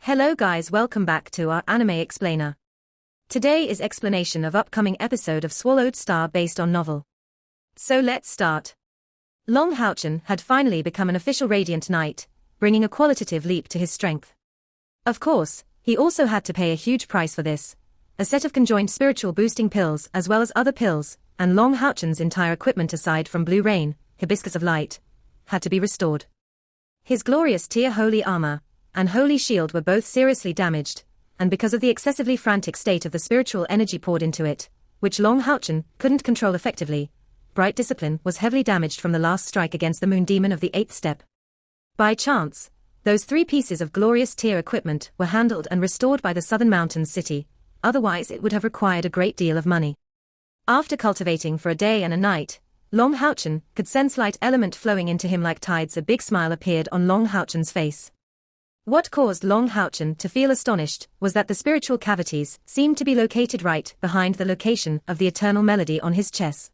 Hello guys, welcome back to our Anime Explainer. Today is explanation of upcoming episode of Swallowed Star based on novel. So let's start. Long Houchen had finally become an official Radiant Knight, bringing a qualitative leap to his strength. Of course, he also had to pay a huge price for this. A set of conjoined spiritual boosting pills as well as other pills, and Long Houchen's entire equipment aside from Blue Rain, Hibiscus of Light, had to be restored. His glorious Tier Holy Armor and Holy Shield were both seriously damaged, and because of the excessively frantic state of the spiritual energy poured into it, which Long Houchen couldn't control effectively, Bright Discipline was heavily damaged from the last strike against the Moon Demon of the 8th step. By chance, those 3 pieces of glorious tier equipment were handled and restored by the Southern Mountains city, otherwise it would have required a great deal of money. After cultivating for a day and a night, Long Houchen could sense light element flowing into him like tides. A big smile appeared on Long Houchen's face. What caused Long Houchen to feel astonished was that the spiritual cavities seemed to be located right behind the location of the eternal melody on his chest.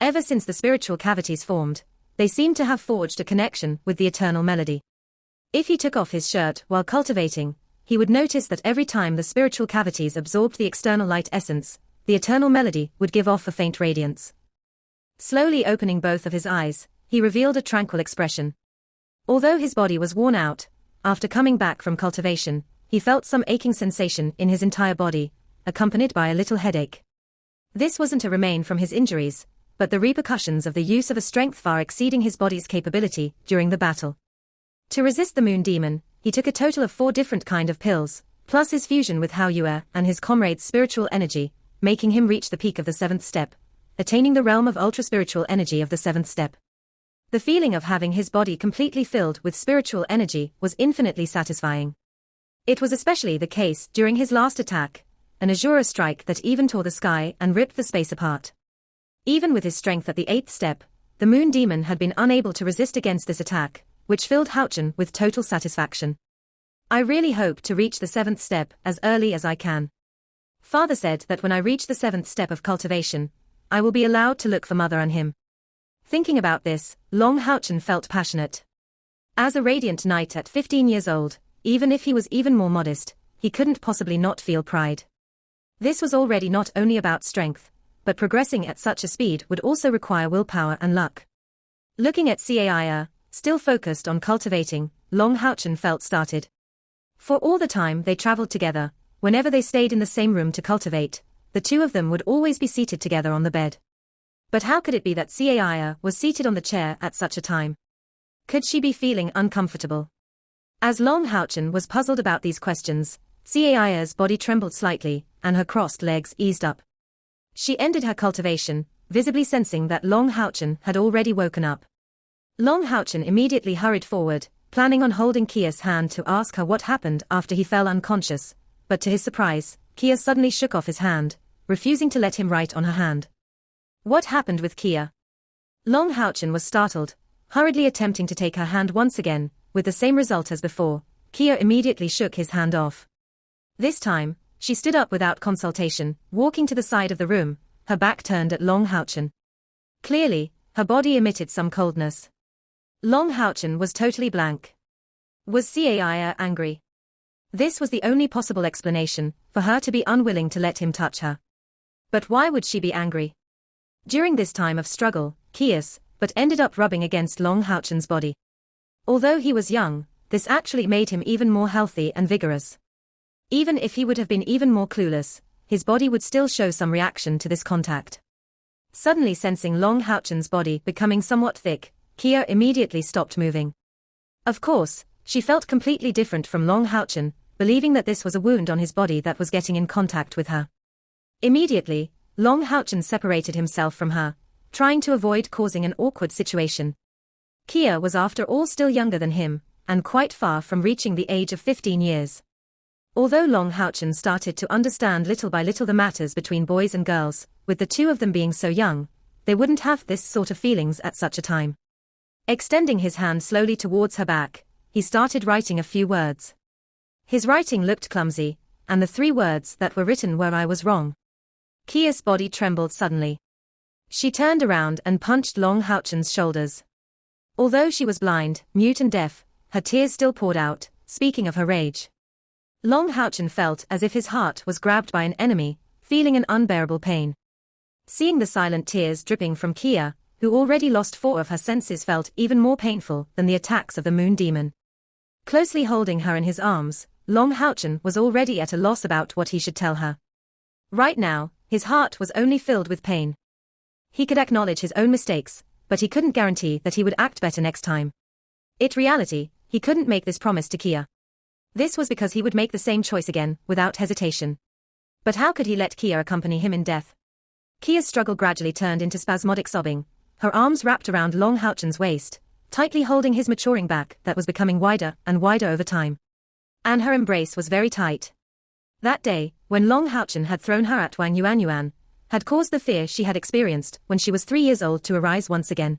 Ever since the spiritual cavities formed, they seemed to have forged a connection with the eternal melody. If he took off his shirt while cultivating, he would notice that every time the spiritual cavities absorbed the external light essence, the eternal melody would give off a faint radiance. Slowly opening both of his eyes, he revealed a tranquil expression. Although his body was worn out, after coming back from cultivation, he felt some aching sensation in his entire body, accompanied by a little headache. This wasn't a remain from his injuries, but the repercussions of the use of a strength far exceeding his body's capability during the battle. To resist the Moon Demon, he took a total of 4 different kind of pills, plus his fusion with Hao Yue and his comrade's spiritual energy, making him reach the peak of the 7th step, attaining the realm of ultra-spiritual energy of the 7th step. The feeling of having his body completely filled with spiritual energy was infinitely satisfying. It was especially the case during his last attack, an Azura strike that even tore the sky and ripped the space apart. Even with his strength at the 8th step, the Moon Demon had been unable to resist against this attack, which filled Houchen with total satisfaction. I really hope to reach the 7th step as early as I can. Father said that when I reach the 7th step of cultivation, I will be allowed to look for Mother and him. Thinking about this, Long Houchen felt passionate. As a Radiant Knight at 15 years old, even if he was even more modest, he couldn't possibly not feel pride. This was already not only about strength, but progressing at such a speed would also require willpower and luck. Looking at Caia, still focused on cultivating, Long Houchen felt started. For all the time they traveled together, whenever they stayed in the same room to cultivate, the two of them would always be seated together on the bed. But how could it be that Caia was seated on the chair at such a time? Could she be feeling uncomfortable? As Long Houchen was puzzled about these questions, Caia's body trembled slightly, and her crossed legs eased up. She ended her cultivation, visibly sensing that Long Houchen had already woken up. Long Houchen immediately hurried forward, planning on holding Kia's hand to ask her what happened after he fell unconscious, but to his surprise, Kia suddenly shook off his hand, refusing to let him write on her hand. What happened with Kia? Long Houchen was startled, hurriedly attempting to take her hand once again, with the same result as before. Kia immediately shook his hand off. This time, she stood up without consultation, walking to the side of the room, her back turned at Long Houchen. Clearly, her body emitted some coldness. Long Houchen was totally blank. Was Caia angry? This was the only possible explanation for her to be unwilling to let him touch her. But why would she be angry? During this time of struggle, Kias but ended up rubbing against Long Houchen's body. Although he was young, this actually made him even more healthy and vigorous. Even if he would have been even more clueless, his body would still show some reaction to this contact. Suddenly sensing Long Houchen's body becoming somewhat thick, Kia immediately stopped moving. Of course, she felt completely different from Long Houchen, believing that this was a wound on his body that was getting in contact with her. Immediately, Long Houchen separated himself from her, trying to avoid causing an awkward situation. Kia was after all still younger than him, and quite far from reaching the age of 15 years. Although Long Houchen started to understand little by little the matters between boys and girls, with the two of them being so young, they wouldn't have this sort of feelings at such a time. Extending his hand slowly towards her back, he started writing a few words. His writing looked clumsy, and the 3 words that were written were "I was wrong." Kia's body trembled suddenly. She turned around and punched Long Houchen's shoulders. Although she was blind, mute and deaf, her tears still poured out, speaking of her rage. Long Houchen felt as if his heart was grabbed by an enemy, feeling an unbearable pain. Seeing the silent tears dripping from Kia, who already lost 4 of her senses, felt even more painful than the attacks of the moon demon. Closely holding her in his arms, Long Houchen was already at a loss about what he should tell her. Right now, his heart was only filled with pain. He could acknowledge his own mistakes, but he couldn't guarantee that he would act better next time. In reality, he couldn't make this promise to Kia. This was because he would make the same choice again, without hesitation. But how could he let Kia accompany him in death? Kia's struggle gradually turned into spasmodic sobbing, her arms wrapped around Long Houchen's waist, tightly holding his maturing back that was becoming wider and wider over time. And her embrace was very tight. That day, when Long Houchen had thrown her at Wang Yuanyuan, had caused the fear she had experienced when she was 3 years old to arise once again.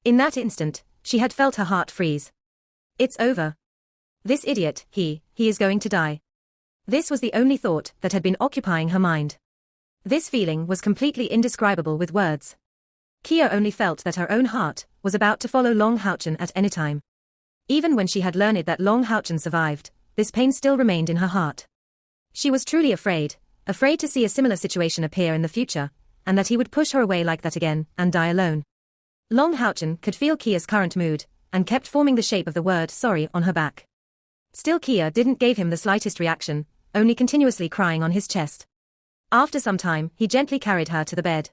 In that instant, she had felt her heart freeze. It's over. This idiot, he is going to die. This was the only thought that had been occupying her mind. This feeling was completely indescribable with words. Kia only felt that her own heart was about to follow Long Houchen at any time. Even when she had learned that Long Houchen survived, this pain still remained in her heart. She was truly afraid to see a similar situation appear in the future, and that he would push her away like that again, and die alone. Long Houchen could feel Kia's current mood, and kept forming the shape of the word sorry on her back. Still Kia didn't give him the slightest reaction, only continuously crying on his chest. After some time, he gently carried her to the bed.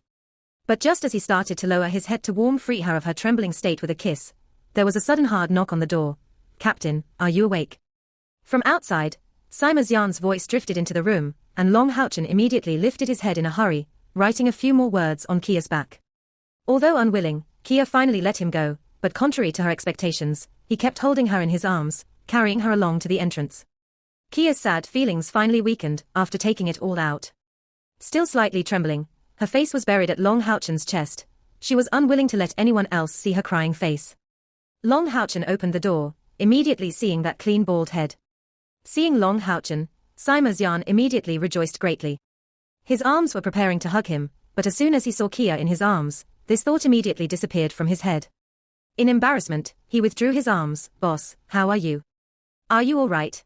But just as he started to lower his head to warm free her of her trembling state with a kiss, there was a sudden hard knock on the door. "Captain, are you awake?" From outside, Sima Xian's voice drifted into the room, and Long Houchen immediately lifted his head in a hurry, writing a few more words on Kia's back. Although unwilling, Kia finally let him go, but contrary to her expectations, he kept holding her in his arms, carrying her along to the entrance. Kia's sad feelings finally weakened after taking it all out. Still slightly trembling, her face was buried at Long Houchen's chest. She was unwilling to let anyone else see her crying face. Long Houchen opened the door, immediately seeing that clean bald head. Seeing Long Houchen, Sima Xian immediately rejoiced greatly. His arms were preparing to hug him, but as soon as he saw Kia in his arms, this thought immediately disappeared from his head. In embarrassment, he withdrew his arms. "Boss, how are you? Are you all right?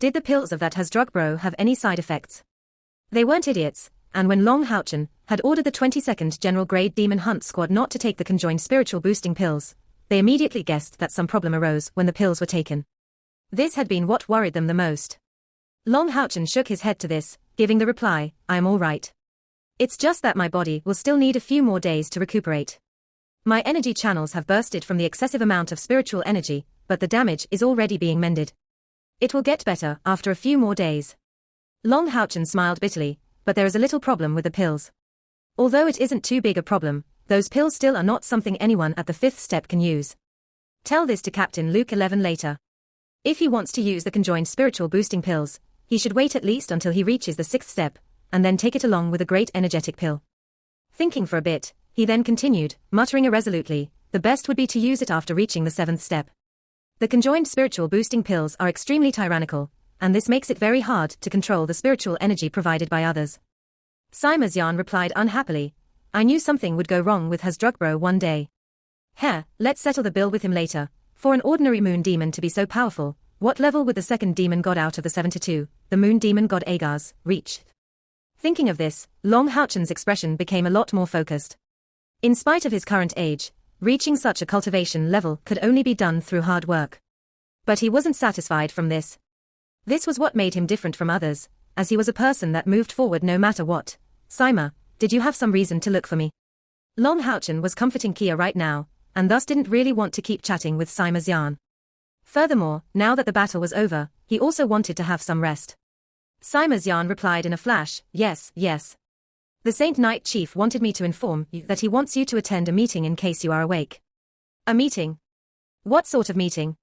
Did the pills of that has drug bro have any side effects?" They weren't idiots, and when Long Houchen had ordered the 22nd General Grade Demon Hunt Squad not to take the conjoined spiritual boosting pills, they immediately guessed that some problem arose when the pills were taken. This had been what worried them the most. Long Houchen shook his head to this, giving the reply, "I am all right. It's just that my body will still need a few more days to recuperate. My energy channels have bursted from the excessive amount of spiritual energy, but the damage is already being mended. It will get better after a few more days." Long Houchen smiled bitterly, but there is a little problem with the pills. Although it isn't too big a problem, those pills still are not something anyone at the 5th step can use. Tell this to Captain Luke 11 later. If he wants to use the conjoined spiritual boosting pills, he should wait at least until he reaches the 6th step, and then take it along with a great energetic pill. Thinking for a bit, he then continued, muttering irresolutely, "The best would be to use it after reaching the 7th step. The conjoined spiritual boosting pills are extremely tyrannical, and this makes it very hard to control the spiritual energy provided by others." Sima Xian replied unhappily, "I knew something would go wrong with Hasdrugbro one day. Let's settle the bill with him later. For an ordinary moon demon to be so powerful, what level would the second demon god out of the 72, the moon demon god Agar's, reach?" Thinking of this, Long Houchen's expression became a lot more focused. In spite of his current age, reaching such a cultivation level could only be done through hard work. But he wasn't satisfied from this. This was what made him different from others, as he was a person that moved forward no matter what. "Sima, did you have some reason to look for me?" Long Houchen was comforting Kia right now, and thus didn't really want to keep chatting with Sima Xian. Furthermore, now that the battle was over, he also wanted to have some rest. Sima Xian replied in a flash, yes. The Saint Knight Chief wanted me to inform you that he wants you to attend a meeting in case you are awake." "A meeting? What sort of meeting?"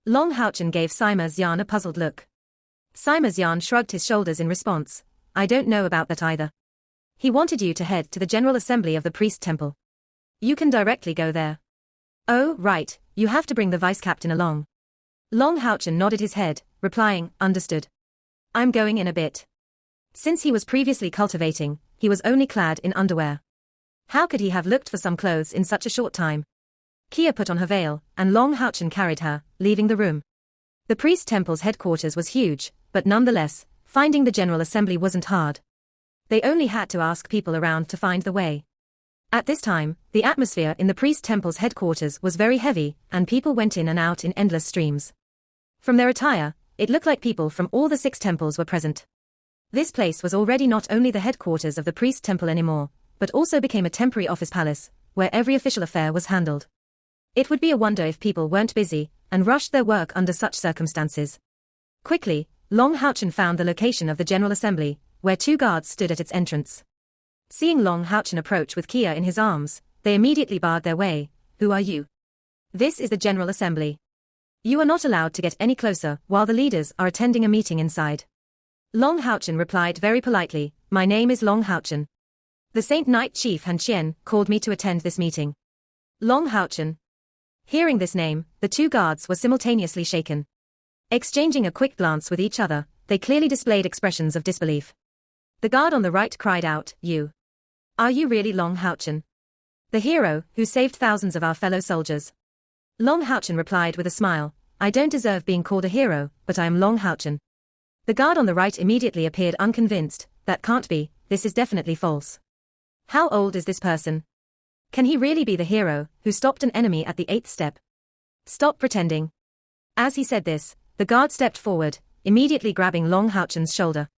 Long Houchen gave Sima Xian a puzzled look. Sima Xian shrugged his shoulders in response, "I don't know about that either. He wanted you to head to the General Assembly of the Priest Temple. You can directly go there." "Oh, right, you have to bring the vice-captain along." Long Houchen nodded his head, replying, "Understood. I'm going in a bit." Since he was previously cultivating, he was only clad in underwear. How could he have looked for some clothes in such a short time? Kia put on her veil, and Long Houchen carried her, leaving the room. The priest temple's headquarters was huge, but nonetheless, finding the General Assembly wasn't hard. They only had to ask people around to find the way. At this time, the atmosphere in the priest temple's headquarters was very heavy, and people went in and out in endless streams. From their attire, it looked like people from all the 6 temples were present. This place was already not only the headquarters of the priest temple anymore, but also became a temporary office palace, where every official affair was handled. It would be a wonder if people weren't busy, and rushed their work under such circumstances. Quickly, Long Houchen found the location of the General Assembly, where 2 guards stood at its entrance. Seeing Long Houchen approach with Kia in his arms, they immediately barred their way. "Who are you?" "This is the General Assembly. You are not allowed to get any closer while the leaders are attending a meeting inside." Long Houchen replied very politely, "My name is Long Houchen. The Saint Knight Chief Han Qian called me to attend this meeting." Long Houchen. Hearing this name, the 2 guards were simultaneously shaken. Exchanging a quick glance with each other, they clearly displayed expressions of disbelief. The guard on the right cried out, "You. Are you really Long Houchen? The hero who saved thousands of our fellow soldiers?" Long Houchen replied with a smile, "I don't deserve being called a hero, but I am Long Houchen." The guard on the right immediately appeared unconvinced. "That can't be, this is definitely false. How old is this person? Can he really be the hero who stopped an enemy at the 8th step? Stop pretending." As he said this, the guard stepped forward, immediately grabbing Long Houchen's shoulder.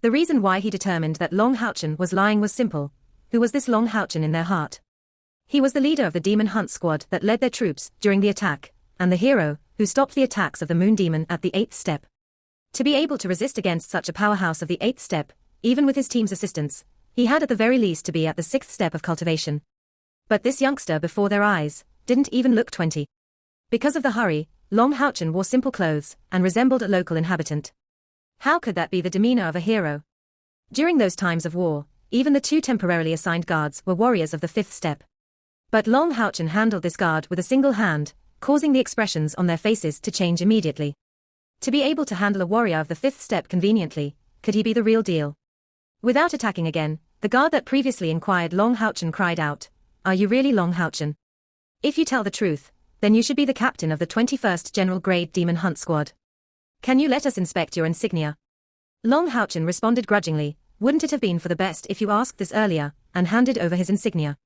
The reason why he determined that Long Houchen was lying was simple. Who was this Long Houchen in their heart? He was the leader of the demon hunt squad that led their troops during the attack, and the hero who stopped the attacks of the moon demon at the 8th step. To be able to resist against such a powerhouse of the 8th step, even with his team's assistance, he had at the very least to be at the 6th step of cultivation. But this youngster before their eyes didn't even look 20. Because of the hurry, Long Houchen wore simple clothes and resembled a local inhabitant. How could that be the demeanor of a hero? During those times of war, even the 2 temporarily assigned guards were warriors of the 5th step. But Long Houchen handled this guard with a single hand, causing the expressions on their faces to change immediately. To be able to handle a warrior of the 5th step conveniently, could he be the real deal? Without attacking again, the guard that previously inquired Long Houchen cried out, "Are you really Long Houchen? If you tell the truth, then you should be the captain of the 21st General Grade Demon Hunt Squad. Can you let us inspect your insignia?" Long Houchen responded grudgingly, "Wouldn't it have been for the best if you asked this earlier," and handed over his insignia.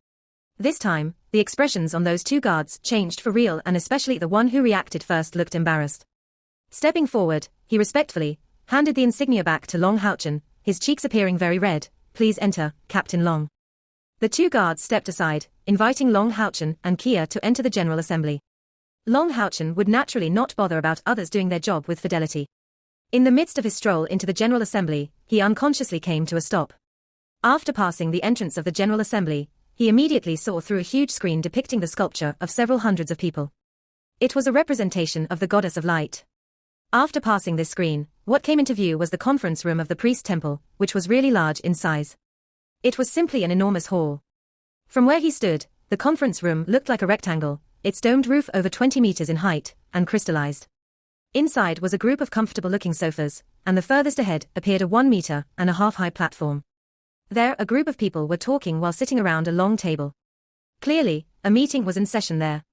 This time, the expressions on those 2 guards changed for real, and especially the one who reacted first looked embarrassed. Stepping forward, he respectfully handed the insignia back to Long Houchen, his cheeks appearing very red. "Please enter, Captain Long." The 2 guards stepped aside, inviting Long Houchen and Kia to enter the General Assembly. Long Houchen would naturally not bother about others doing their job with fidelity. In the midst of his stroll into the General Assembly, he unconsciously came to a stop. After passing the entrance of the General Assembly, he immediately saw through a huge screen depicting the sculpture of several hundreds of people. It was a representation of the goddess of light. After passing this screen, what came into view was the conference room of the priest temple, which was really large in size. It was simply an enormous hall. From where he stood, the conference room looked like a rectangle, its domed roof over 20 meters in height, and crystallized. Inside was a group of comfortable-looking sofas, and the furthest ahead appeared a 1.5-meter high platform. There, a group of people were talking while sitting around a long table. Clearly, a meeting was in session there.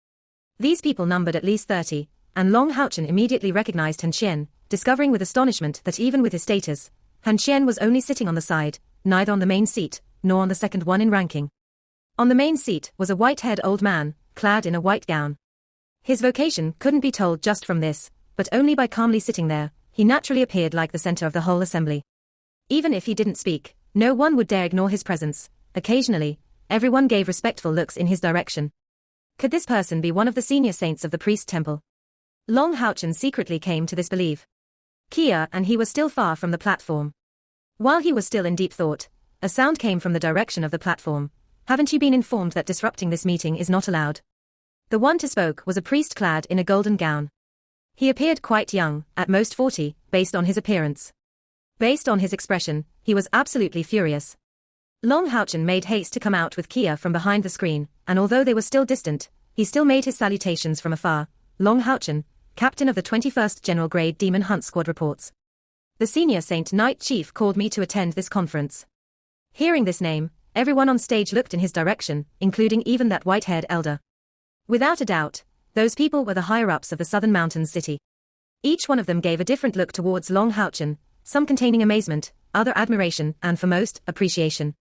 These people numbered at least 30, and Long Houchen immediately recognized Han Qian, discovering with astonishment that even with his status, Han Qian was only sitting on the side, neither on the main seat, nor on the second one in ranking. On the main seat was a white-haired old man, clad in a white gown. His vocation couldn't be told just from this, but only by calmly sitting there, he naturally appeared like the center of the whole assembly. Even if he didn't speak, no one would dare ignore his presence. Occasionally, everyone gave respectful looks in his direction. Could this person be one of the senior saints of the priest temple? Long Houchen secretly came to this belief. Kia and he were still far from the platform. While he was still in deep thought, a sound came from the direction of the platform. "Haven't you been informed that disrupting this meeting is not allowed?" The one to spoke was a priest clad in a golden gown. He appeared quite young, at most 40, based on his appearance. Based on his expression, he was absolutely furious. Long Houchen made haste to come out with Kia from behind the screen, and although they were still distant, he still made his salutations from afar. "Long Houchen, captain of the 21st General Grade Demon Hunt Squad, reports. The senior Saint Knight Chief called me to attend this conference." Hearing this name, everyone on stage looked in his direction, including even that white-haired elder. Without a doubt, those people were the higher-ups of the Southern Mountains city. Each one of them gave a different look towards Long Houchen, some containing amazement, other admiration, and for most, appreciation.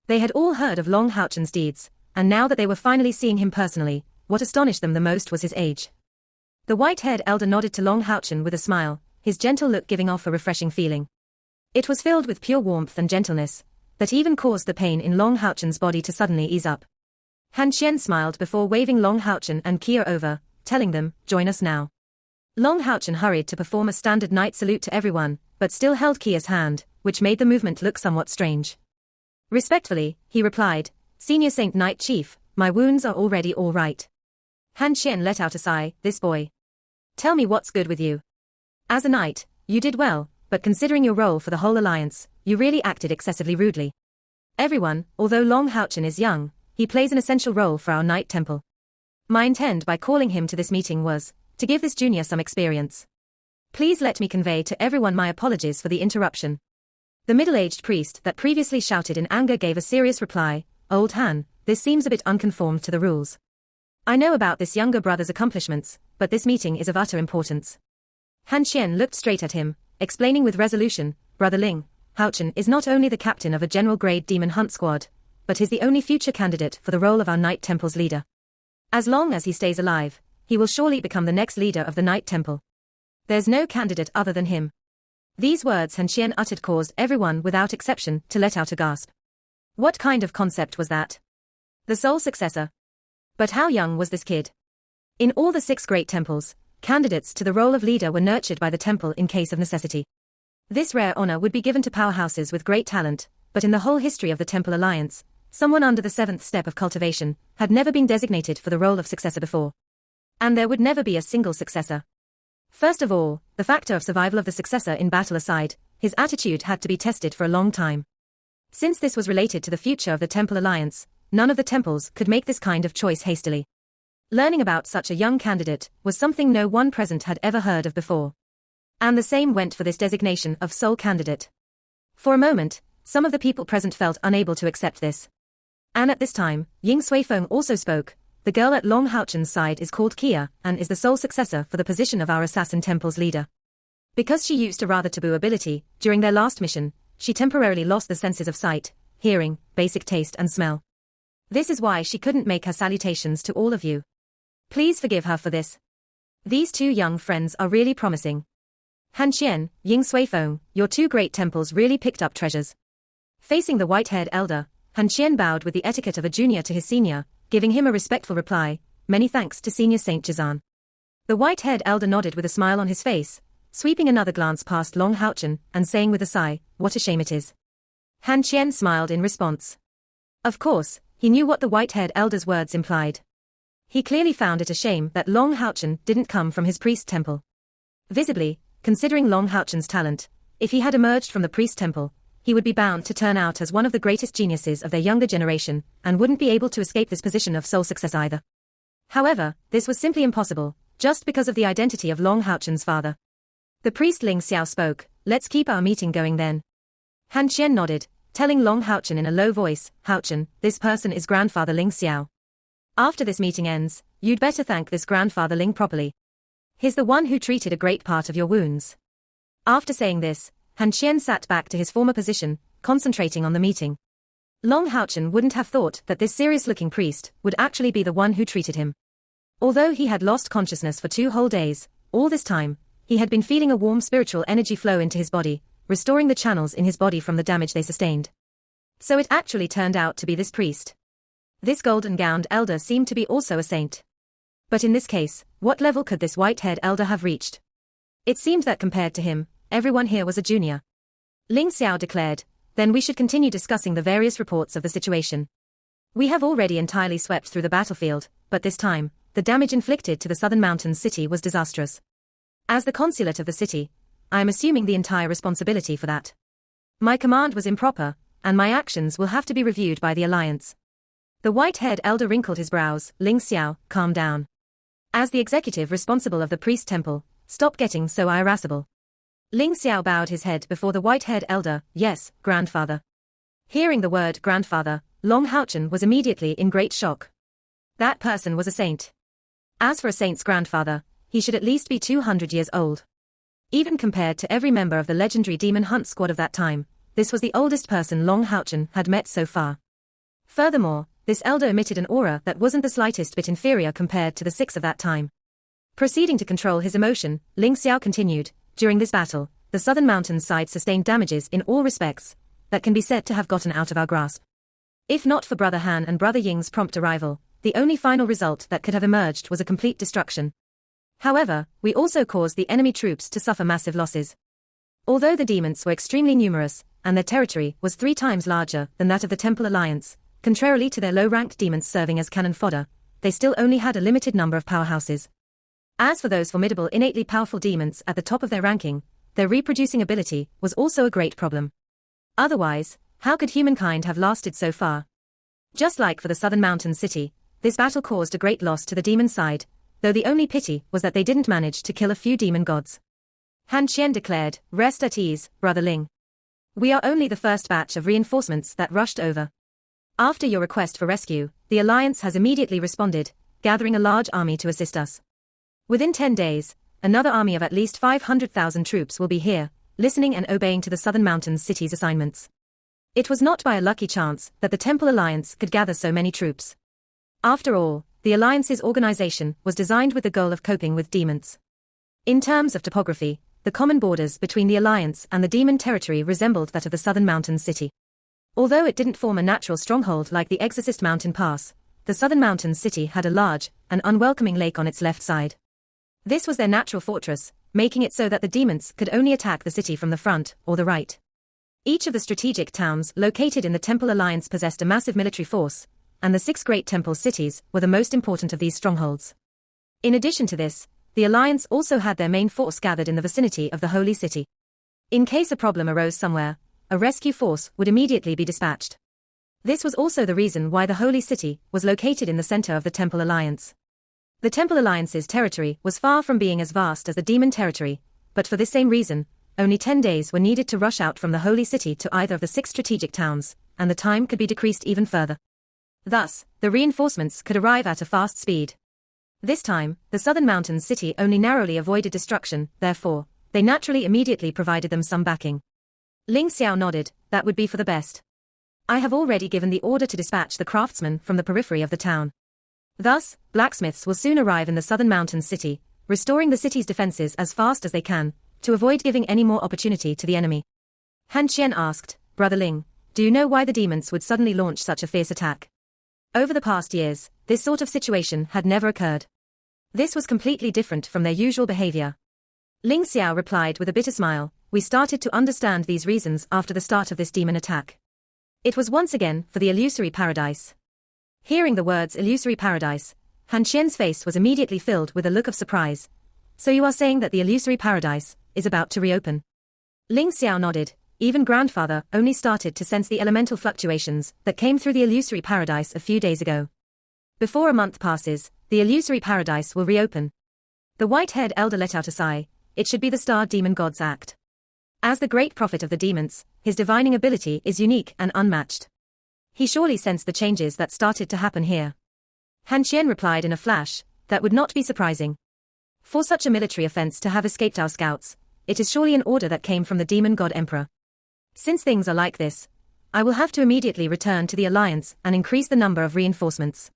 They had all heard of Long Houchen's deeds, and now that they were finally seeing him personally, what astonished them the most was his age. The white-haired elder nodded to Long Houchen with a smile, his gentle look giving off a refreshing feeling. It was filled with pure warmth and gentleness, that even caused the pain in Long Houchen's body to suddenly ease up. Han Qian smiled before waving Long Houchen and Kia over, telling them, "Join us now." Long Houchen hurried to perform a standard knight salute to everyone, but still held Kia's hand, which made the movement look somewhat strange. Respectfully, he replied, "Senior Saint Knight Chief, my wounds are already all right." Han Qian let out a sigh, "This boy. Tell me what's good with you. As a knight, you did well, but considering your role for the whole alliance, you really acted excessively rudely. Everyone, although Long Houchen is young, he plays an essential role for our Knight Temple. My intent by calling him to this meeting was to give this junior some experience. Please let me convey to everyone my apologies for the interruption." The middle-aged priest that previously shouted in anger gave a serious reply, "Old Han, this seems a bit unconformed to the rules. I know about this younger brother's accomplishments, but this meeting is of utter importance." Han Qian looked straight at him, explaining with resolution, "Brother Ling, Houchen is not only the captain of a general-grade demon hunt squad, but is the only future candidate for the role of our Knight Temple's leader. As long as he stays alive, he will surely become the next leader of the Knight Temple. There's no candidate other than him." These words Han Qian uttered caused everyone without exception to let out a gasp. What kind of concept was that? The sole successor. But how young was this kid? In all the 6 great temples, candidates to the role of leader were nurtured by the temple in case of necessity. This rare honor would be given to powerhouses with great talent, but in the whole history of the Temple Alliance, someone under the 7th step of cultivation had never been designated for the role of successor before. And there would never be a single successor. First of all, the factor of survival of the successor in battle aside, his attitude had to be tested for a long time. Since this was related to the future of the Temple Alliance, none of the temples could make this kind of choice hastily. Learning about such a young candidate was something no one present had ever heard of before. And the same went for this designation of sole candidate. For a moment, some of the people present felt unable to accept this. And at this time, Ying Suifeng also spoke. "The girl at Long Houchen's side is called Kia, and is the sole successor for the position of our Assassin Temple's leader. Because she used a rather taboo ability, during their last mission, she temporarily lost the senses of sight, hearing, basic taste and smell. This is why she couldn't make her salutations to all of you. Please forgive her for this. These 2 young friends are really promising. Han Qian, Ying Suifeng, your 2 great temples really picked up treasures." Facing the white-haired elder, Han Qian bowed with the etiquette of a junior to his senior, giving him a respectful reply, "Many thanks to Senior Saint Jizan." The white-haired elder nodded with a smile on his face, sweeping another glance past Long Houchen, and saying with a sigh, "What a shame it is." Han Qian smiled in response. Of course, he knew what the white-haired elder's words implied. He clearly found it a shame that Long Houchen didn't come from his priest temple. Visibly, considering Long Houchen's talent, if he had emerged from the priest temple, he would be bound to turn out as one of the greatest geniuses of their younger generation, and wouldn't be able to escape this position of sole success either. However, this was simply impossible, just because of the identity of Long Houchen's father. The priest Ling Xiao spoke, "Let's keep our meeting going then." Han Qian nodded, telling Long Houchen in a low voice, "Houchen, this person is Grandfather Ling Xiao. After this meeting ends, you'd better thank this Grandfather Ling properly. He's the one who treated a great part of your wounds." After saying this, Han Qian sat back to his former position, concentrating on the meeting. Long Houchen wouldn't have thought that this serious-looking priest would actually be the one who treated him. Although he had lost consciousness for 2 whole days, all this time, he had been feeling a warm spiritual energy flow into his body, restoring the channels in his body from the damage they sustained. So it actually turned out to be this priest. This golden-gowned elder seemed to be also a saint. But in this case, what level could this white-haired elder have reached? It seemed that compared to him, everyone here was a junior. Ling Xiao declared, "Then we should continue discussing the various reports of the situation. We have already entirely swept through the battlefield, but this time, the damage inflicted to the Southern Mountains city was disastrous. As the consulate of the city, I am assuming the entire responsibility for that. My command was improper, and my actions will have to be reviewed by the Alliance." The white-haired elder wrinkled his brows. "Ling Xiao, calm down. As the executive responsible of the priest temple, stop getting so irascible." Ling Xiao bowed his head before the white-haired elder. "Yes, grandfather." Hearing the word grandfather, Long Houchen was immediately in great shock. That person was a saint. As for a saint's grandfather, he should at least be 200 years old. Even compared to every member of the legendary demon hunt squad of that time, this was the oldest person Long Houchen had met so far. Furthermore, this elder emitted an aura that wasn't the slightest bit inferior compared to the 6 of that time. Proceeding to control his emotion, Ling Xiao continued, during this battle, the Southern Mountains side sustained damages in all respects that can be said to have gotten out of our grasp. If not for Brother Han and Brother Ying's prompt arrival, the only final result that could have emerged was a complete destruction. However, we also caused the enemy troops to suffer massive losses. Although the demons were extremely numerous, and their territory was 3 times larger than that of the Temple Alliance, contrarily to their low-ranked demons serving as cannon fodder, they still only had a limited number of powerhouses. As for those formidable innately powerful demons at the top of their ranking, their reproducing ability was also a great problem. Otherwise, how could humankind have lasted so far? Just like for the Southern Mountain City, this battle caused a great loss to the demon side, though the only pity was that they didn't manage to kill a few demon gods. Han Qian declared, "Rest at ease, Brother Ling. We are only the first batch of reinforcements that rushed over. After your request for rescue, the Alliance has immediately responded, gathering a large army to assist us. Within 10 days, another army of at least 500,000 troops will be here, listening and obeying to the Southern Mountains city's assignments." It was not by a lucky chance that the Temple Alliance could gather so many troops. After all, the Alliance's organization was designed with the goal of coping with demons. In terms of topography, the common borders between the Alliance and the demon territory resembled that of the Southern Mountain City. Although it didn't form a natural stronghold like the Exorcist Mountain Pass, the Southern Mountain City had a large and unwelcoming lake on its left side. This was their natural fortress, making it so that the demons could only attack the city from the front or the right. Each of the strategic towns located in the Temple Alliance possessed a massive military force, and the 6 great temple cities were the most important of these strongholds. In addition to this, the Alliance also had their main force gathered in the vicinity of the Holy City. In case a problem arose somewhere, a rescue force would immediately be dispatched. This was also the reason why the Holy City was located in the center of the Temple Alliance. The Temple Alliance's territory was far from being as vast as the demon territory, but for this same reason, only 10 days were needed to rush out from the Holy City to either of the 6 strategic towns, and the time could be decreased even further. Thus, the reinforcements could arrive at a fast speed. This time, the Southern Mountains City only narrowly avoided destruction, therefore, they naturally immediately provided them some backing. Ling Xiao nodded, "That would be for the best. I have already given the order to dispatch the craftsmen from the periphery of the town. Thus, blacksmiths will soon arrive in the Southern Mountains City, restoring the city's defenses as fast as they can, to avoid giving any more opportunity to the enemy." Han Qian asked, "Brother Ling, do you know why the demons would suddenly launch such a fierce attack? Over the past years, this sort of situation had never occurred. This was completely different from their usual behavior." Ling Xiao replied with a bitter smile, "We started to understand these reasons after the start of this demon attack. It was once again for the illusory paradise." Hearing the words illusory paradise, Han Qian's face was immediately filled with a look of surprise. "So you are saying that the illusory paradise is about to reopen?" Ling Xiao nodded. Even grandfather only started to sense the elemental fluctuations that came through the illusory paradise a few days ago. Before a month passes, the illusory paradise will reopen. The white-haired elder let out a sigh. It should be the Star Demon God's act. As the great prophet of the demons, his divining ability is unique and unmatched. He surely sensed the changes that started to happen here. Han Qian replied in a flash, "That would not be surprising. For such a military offense to have escaped our scouts, it is surely an order that came from the demon god emperor. Since things are like this, I will have to immediately return to the Alliance and increase the number of reinforcements."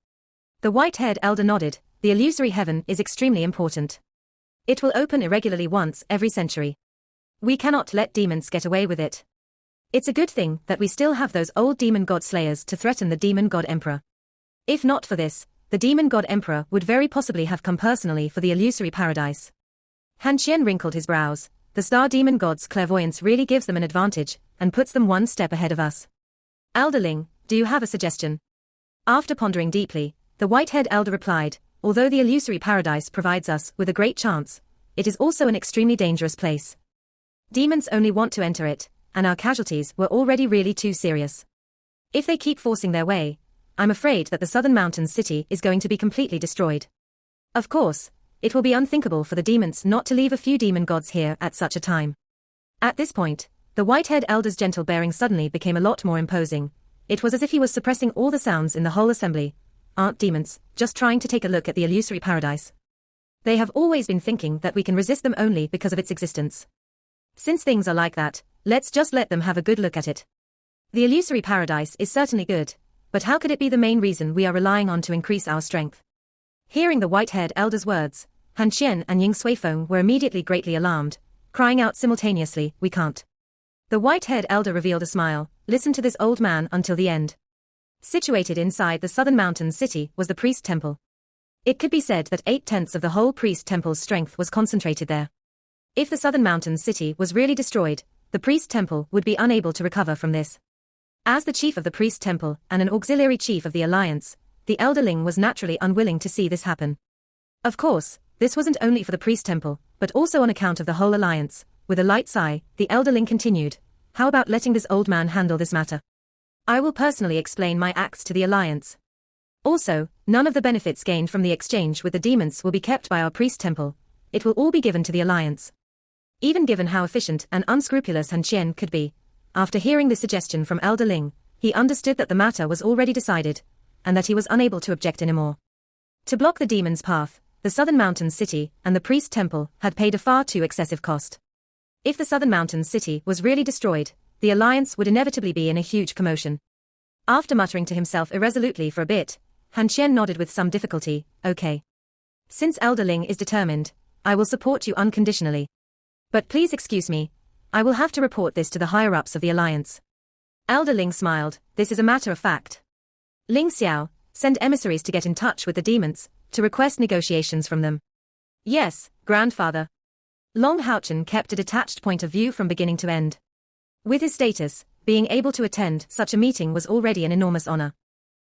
The white-haired elder nodded. "The illusory heaven is extremely important. It will open irregularly once every century. We cannot let demons get away with it. It's a good thing that we still have those old demon god slayers to threaten the demon god emperor. If not for this, the demon god emperor would very possibly have come personally for the illusory paradise." Han Qian wrinkled his brows. "The star demon god's clairvoyance really gives them an advantage, and puts them one step ahead of us. Elder Ling, do you have a suggestion?" After pondering deeply, the white-haired elder replied, "Although the illusory paradise provides us with a great chance, it is also an extremely dangerous place. Demons only want to enter it, and our casualties were already really too serious. If they keep forcing their way, I'm afraid that the Southern Mountains City is going to be completely destroyed. Of course, it will be unthinkable for the demons not to leave a few demon gods here at such a time." At this point, the white-haired elder's gentle bearing suddenly became a lot more imposing. It was as if he was suppressing all the sounds in the whole assembly. "Aren't demons just trying to take a look at the illusory paradise? They have always been thinking that we can resist them only because of its existence. Since things are like that, let's just let them have a good look at it. The illusory paradise is certainly good, but how could it be the main reason we are relying on to increase our strength? Hearing the white-haired elder's words, Han Qian and Ying Suifeng were immediately greatly alarmed, crying out simultaneously, "We can't." The white-haired elder revealed a smile. "Listen to this old man until the end." Situated inside the southern mountain city was the priest temple. It could be said that 8/10 of the whole priest temple's strength was concentrated there. If the southern mountain city was really destroyed, the priest temple would be unable to recover from this. As the chief of the priest temple and an auxiliary chief of the alliance, the elder Ling was naturally unwilling to see this happen. Of course, this wasn't only for the priest temple, but also on account of the whole alliance. With a light sigh, the elder Ling continued, "How about letting this old man handle this matter? I will personally explain my acts to the alliance. Also, none of the benefits gained from the exchange with the demons will be kept by our priest temple. It will all be given to the alliance." Even given how efficient and unscrupulous Han Qian could be, after hearing this suggestion from elder Ling, he understood that the matter was already decided, and that he was unable to object anymore. To block the demon's path, the southern mountain city and the priest temple had paid a far too excessive cost. If the southern mountain city was really destroyed, the alliance would inevitably be in a huge commotion. After muttering to himself irresolutely for a bit, Han Qian nodded with some difficulty, "Okay. Since elder Ling is determined, I will support you unconditionally. But please excuse me, I will have to report this to the higher-ups of the alliance." Elder Ling smiled, "This is a matter of fact. Ling Xiao, send emissaries to get in touch with the demons, to request negotiations from them." "Yes, grandfather." Long Haochen kept a detached point of view from beginning to end. With his status, being able to attend such a meeting was already an enormous honor.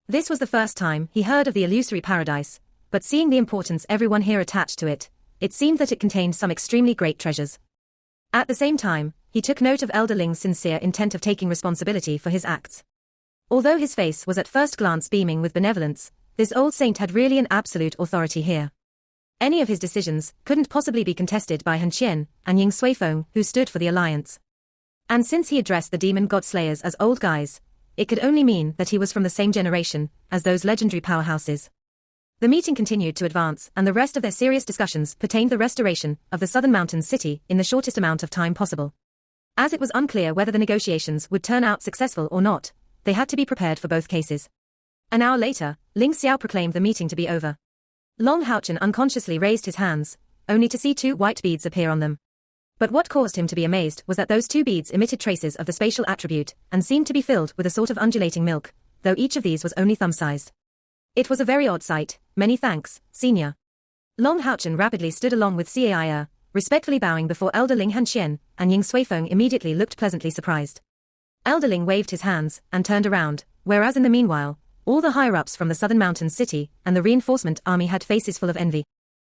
This was the first time he heard of the illusory paradise, but seeing the importance everyone here attached to it, it seemed that it contained some extremely great treasures. At the same time, he took note of elder Ling's sincere intent of taking responsibility for his acts. Although his face was at first glance beaming with benevolence, this old saint had really an absolute authority here. Any of his decisions couldn't possibly be contested by Han Qian and Ying Suifeng, who stood for the alliance. And since he addressed the demon god slayers as old guys, it could only mean that he was from the same generation as those legendary powerhouses. The meeting continued to advance, and the rest of their serious discussions pertained the restoration of the southern mountain city in the shortest amount of time possible. As it was unclear whether the negotiations would turn out successful or not, they had to be prepared for both cases. An hour later, Ling Xiao proclaimed the meeting to be over. Long Haochen unconsciously raised his hands, only to see 2 white beads appear on them. But what caused him to be amazed was that those 2 beads emitted traces of the spatial attribute and seemed to be filled with a sort of undulating milk, though each of these was only thumb-sized. It was a very odd sight. "Many thanks, senior." Long Haochen rapidly stood along with Caia, respectfully bowing before elder Ling. Han Qian and Ying Suifeng immediately looked pleasantly surprised. Elder Ling waved his hands and turned around, whereas in the meanwhile, all the higher-ups from the southern mountain city and the reinforcement army had faces full of envy.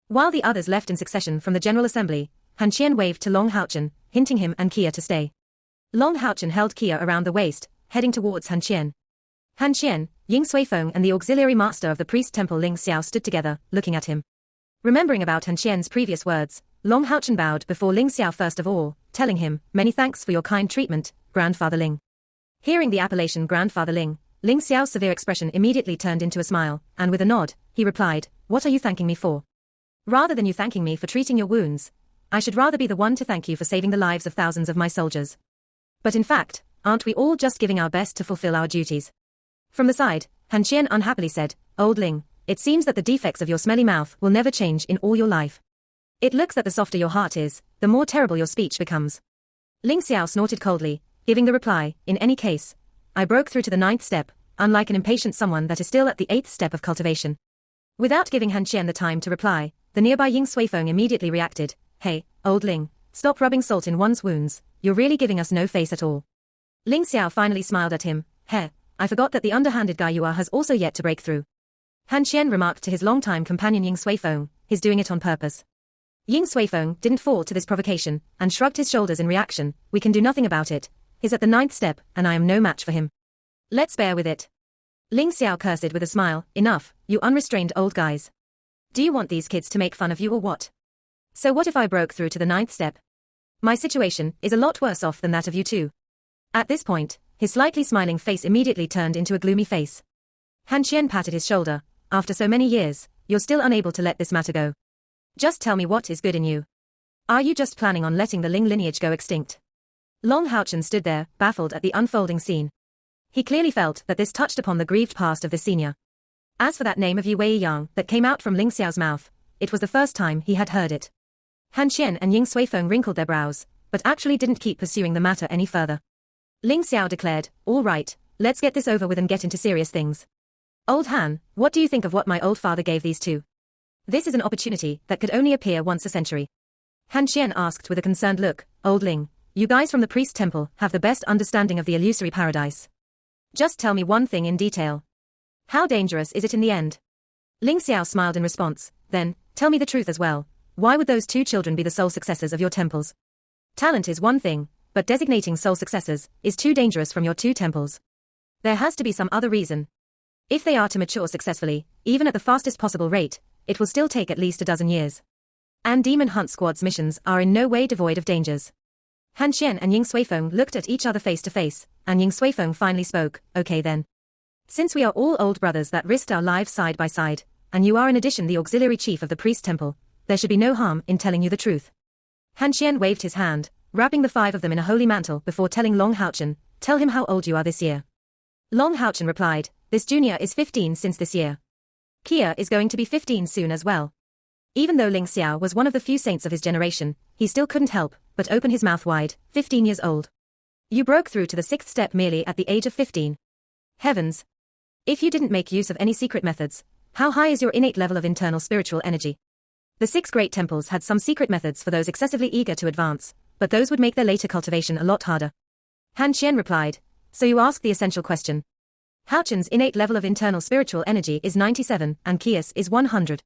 While the others left in succession from the General Assembly, Han Qian waved to Long Haochen, hinting him and Kia to stay. Long Haochen held Kia around the waist, heading towards Han Qian. Han Qian, Ying Suifeng and the auxiliary master of the priest temple Ling Xiao stood together, looking at him. Remembering about Han Qian's previous words, Long Haochen bowed before Ling Xiao first of all, telling him, "Many thanks for your kind treatment, Grandfather Ling." Hearing the appellation Grandfather Ling, Ling Xiao's severe expression immediately turned into a smile, and with a nod, he replied, "What are you thanking me for? Rather than you thanking me for treating your wounds, I should rather be the one to thank you for saving the lives of thousands of my soldiers. But in fact, aren't we all just giving our best to fulfill our duties?" From the side, Han Qian unhappily said, "Old Ling, it seems that the defects of your smelly mouth will never change in all your life. It looks that the softer your heart is, the more terrible your speech becomes." Ling Xiao snorted coldly, giving the reply, "In any case, I broke through to the 9th step, unlike an impatient someone that is still at the 8th step of cultivation." Without giving Han Qian the time to reply, the nearby Ying Suifeng immediately reacted, "Hey, old Ling, stop rubbing salt in one's wounds, you're really giving us no face at all." Ling Xiao finally smiled at him, "Heh, I forgot that the underhanded guy you are has also yet to break through." Han Qian remarked to his longtime companion Ying Suifeng, "He's doing it on purpose." Ying Suifeng didn't fall to this provocation, and shrugged his shoulders in reaction, "We can do nothing about it. He's at the 9th step, and I am no match for him. Let's bear with it." Ling Xiao cursed with a smile, "Enough, you unrestrained old guys. Do you want these kids to make fun of you or what? So what if I broke through to the 9th step? My situation is a lot worse off than that of you two." At this point, his slightly smiling face immediately turned into a gloomy face. Han Qian patted his shoulder, "After so many years, you're still unable to let this matter go. Just tell me what is good in you. Are you just planning on letting the Ling lineage go extinct? Long Haochen stood there, baffled at the unfolding scene. He clearly felt that this touched upon the grieved past of the senior. As for that name of Yu Weiyang that came out from Ling Xiao's mouth, it was the first time he had heard it. Han Qian and Ying Suifeng wrinkled their brows, but actually didn't keep pursuing the matter any further. Ling Xiao declared, "All right, let's get this over with and get into serious things. Old Han, what do you think of what my old father gave these two? This is an opportunity that could only appear once a century." Han Qian asked with a concerned look, "Old Ling, you guys from the priest temple have the best understanding of the illusory paradise. Just tell me one thing in detail. How dangerous is it in the end?" Ling Xiao smiled in response, "Then, tell me the truth as well. Why would those two children be the sole successors of your temples? Talent is one thing, but designating sole successors is too dangerous from your two temples. There has to be some other reason. If they are to mature successfully, even at the fastest possible rate, it will still take at least a dozen years. And Demon Hunt Squad's missions are in no way devoid of dangers." Han Qian and Ying Suifeng looked at each other face to face, and Ying Suifeng finally spoke, "Okay then. Since we are all old brothers that risked our lives side by side, and you are in addition the auxiliary chief of the priest temple, there should be no harm in telling you the truth." Han Qian waved his hand, wrapping the five of them in a holy mantle before telling Long Haochen, "Tell him how old you are this year." Long Haochen replied, "This junior is 15 since this year. Kia is going to be 15 soon as well." Even though Ling Xiao was one of the few saints of his generation, he still couldn't help but open his mouth wide. 15 years old. You broke through to the 6th step merely at the age of 15. Heavens! If you didn't make use of any secret methods, how high is your innate level of internal spiritual energy? The 6 great temples had some secret methods for those excessively eager to advance, but those would make their later cultivation a lot harder. Han Qian replied, "So you ask the essential question. Haochen's innate level of internal spiritual energy is 97 and Kia's is 100.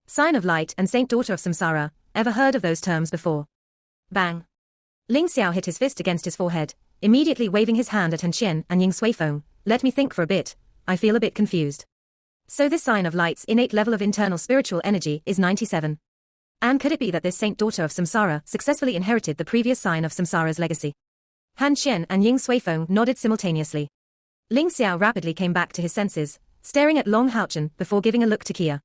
Sign of light and saint daughter of samsara, ever heard of those terms before?" Bang! Ling Xiao hit his fist against his forehead, immediately waving his hand at Han Qian and Ying Suifeng. "Let me think for a bit, I feel a bit confused. So this sign of light's innate level of internal spiritual energy is 97. And could it be that this saint daughter of samsara successfully inherited the previous sign of samsara's legacy?" Han Qian and Ying Suifeng nodded simultaneously. Ling Xiao rapidly came back to his senses, staring at Long Haochen before giving a look to Kia.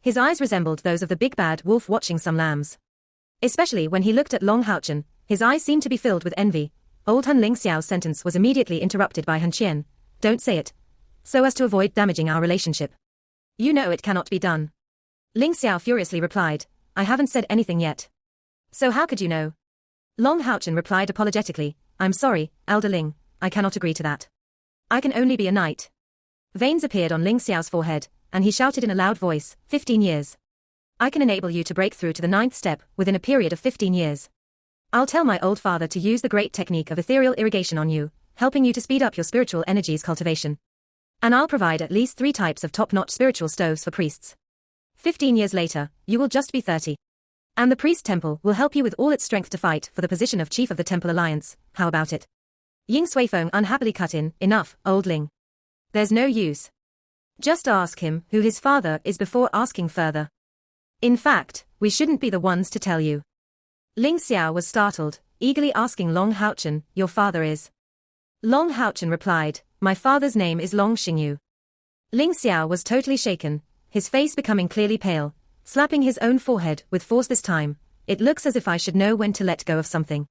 His eyes resembled those of the big bad wolf watching some lambs. Especially when he looked at Long Haochen, his eyes seemed to be filled with envy. Old Han Ling Xiao's sentence was immediately interrupted by Han Qian. "Don't say it. So as to avoid damaging our relationship. You know it cannot be done." Ling Xiao furiously replied, "I haven't said anything yet. So how could you know?" Long Haochen replied apologetically, "I'm sorry, Elder Ling, I cannot agree to that. I can only be a knight." Veins appeared on Ling Xiao's forehead, and he shouted in a loud voice, 15 years. I can enable you to break through to the 9th step within a period of 15 years. I'll tell my old father to use the great technique of ethereal irrigation on you, helping you to speed up your spiritual energies cultivation. And I'll provide at least 3 types of top-notch spiritual stoves for priests. 15 years later, you will just be 30. And the priest temple will help you with all its strength to fight for the position of chief of the temple alliance. How about it? Ying Suifeng unhappily cut in, "Enough, old Ling. There's no use. Just ask him who his father is before asking further. In fact, we shouldn't be the ones to tell you." Ling Xiao was startled, eagerly asking Long Haochen, "Your father is?" Long Haochen replied, "My father's name is Long Xingyu." Ling Xiao was totally shaken, his face becoming clearly pale, slapping his own forehead with force this time. "It looks as if I should know when to let go of something.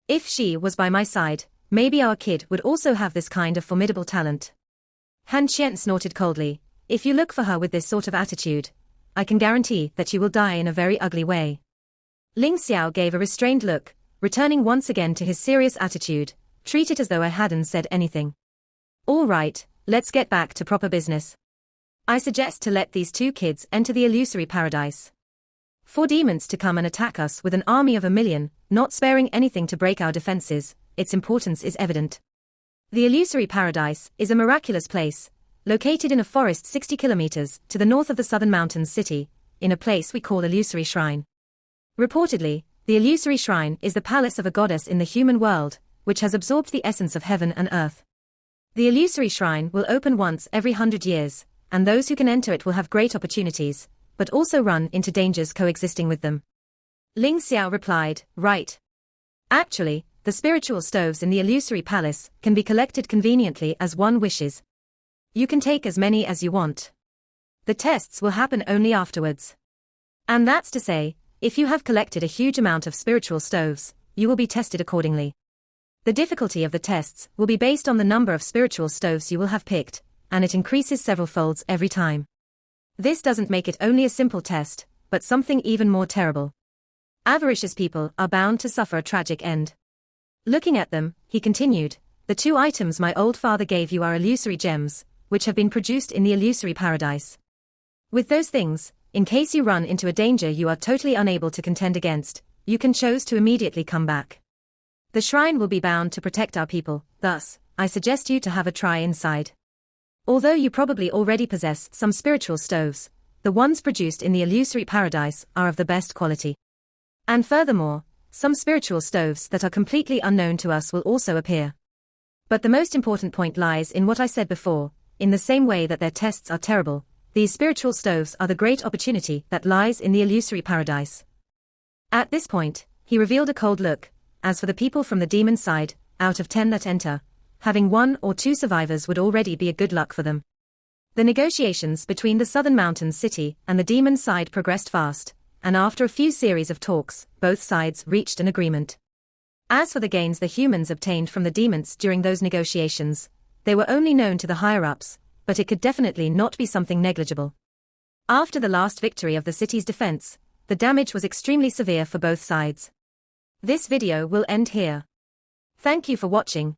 If she was by my side, maybe our kid would also have this kind of formidable talent." Han Qian snorted coldly, "If you look for her with this sort of attitude, I can guarantee that you will die in a very ugly way." Ling Xiao gave a restrained look, returning once again to his serious attitude. "Treat it as though I hadn't said anything. All right, let's get back to proper business. I suggest to let these 2 kids enter the illusory paradise. For demons to come and attack us with an army of 1,000,000, not sparing anything to break our defenses, its importance is evident. The illusory paradise is a miraculous place, located in a forest 60 kilometers to the north of the southern mountains city, in a place we call Illusory Shrine. Reportedly, the Illusory Shrine is the palace of a goddess in the human world, which has absorbed the essence of heaven and earth. The Illusory Shrine will open once every 100 years, and those who can enter it will have great opportunities, but also run into dangers coexisting with them." Ling Xiao replied, "Right. Actually, the spiritual stoves in the Illusory Palace can be collected conveniently as one wishes. You can take as many as you want. The tests will happen only afterwards. And that's to say, if you have collected a huge amount of spiritual stoves, you will be tested accordingly. The difficulty of the tests will be based on the number of spiritual stoves you will have picked, and it increases several folds every time. This doesn't make it only a simple test, but something even more terrible. Avaricious people are bound to suffer a tragic end. Looking at them, he continued, the 2 items my old father gave you are illusory gems, which have been produced in the illusory paradise. With those things, in case you run into a danger you are totally unable to contend against, you can choose to immediately come back. The shrine will be bound to protect our people, thus, I suggest you to have a try inside. Although you probably already possess some spiritual stoves, the ones produced in the illusory paradise are of the best quality. And furthermore, some spiritual stoves that are completely unknown to us will also appear. But the most important point lies in what I said before, in the same way that their tests are terrible, these spiritual stoves are the great opportunity that lies in the illusory paradise. At this point, he revealed a cold look. As for the people from the demon side, out of 10 that enter, having 1 or 2 survivors would already be a good luck for them. The negotiations between the Southern Mountains city and the demon side progressed fast, and after a few series of talks, both sides reached an agreement. As for the gains the humans obtained from the demons during those negotiations, they were only known to the higher-ups, but it could definitely not be something negligible. After the last victory of the city's defense, the damage was extremely severe for both sides. This video will end here. Thank you for watching.